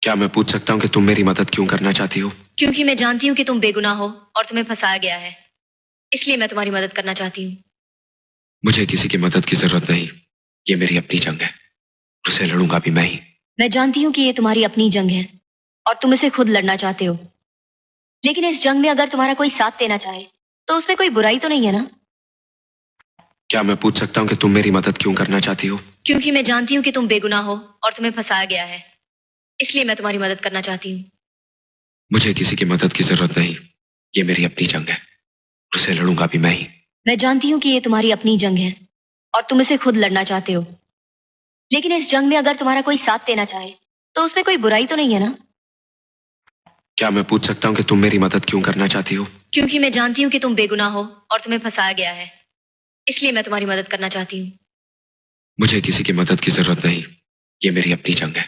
क्या मैं पूछ सकता हूँ कि तुम मेरी मदद क्यों करना चाहती हो? क्योंकि मैं जानती हूँ कि तुम बेगुनाह हो और तुम्हें फंसाया गया है, इसलिए मैं तुम्हारी मदद करना चाहती हूँ। मुझे किसी की मदद की जरूरत नहीं। ये मेरी अपनी जंग है, उसे लड़ूंगा भी मैं ही। मैं जानती हूँ कि ये तुम्हारी अपनी जंग है और तुम इसे खुद लड़ना चाहते हो, लेकिन इस जंग में अगर तुम्हारा कोई साथ देना चाहे तो उसमें कोई बुराई तो नहीं है ना? क्या मैं पूछ सकता हूँ कि तुम मेरी मदद क्यों करना चाहती हो? क्योंकि मैं जानती हूँ कि तुम बेगुनाह हो और तुम्हें फंसाया गया है, इसलिए मैं तुम्हारी मदद करना चाहती हूँ। मुझे किसी की मदद की जरूरत नहीं। ये मेरी अपनी जंग है, उसे लड़ूंगा भी मैं ही। मैं जानती हूँ कि ये तुम्हारी अपनी जंग है और तुम इसे खुद लड़ना चाहते हो, लेकिन इस जंग में अगर तुम्हारा कोई साथ देना चाहे तो उसमें कोई बुराई तो नहीं है ना? क्या मैं पूछ सकता हूँ कि तुम मेरी मदद क्यों करना चाहती हो? क्योंकि मैं जानती हूँ कि तुम बेगुनाह हो और तुम्हें फंसाया गया है, इसलिए मैं तुम्हारी मदद करना चाहती हूँ। मुझे किसी की मदद की जरूरत नहीं। ये मेरी अपनी जंग है,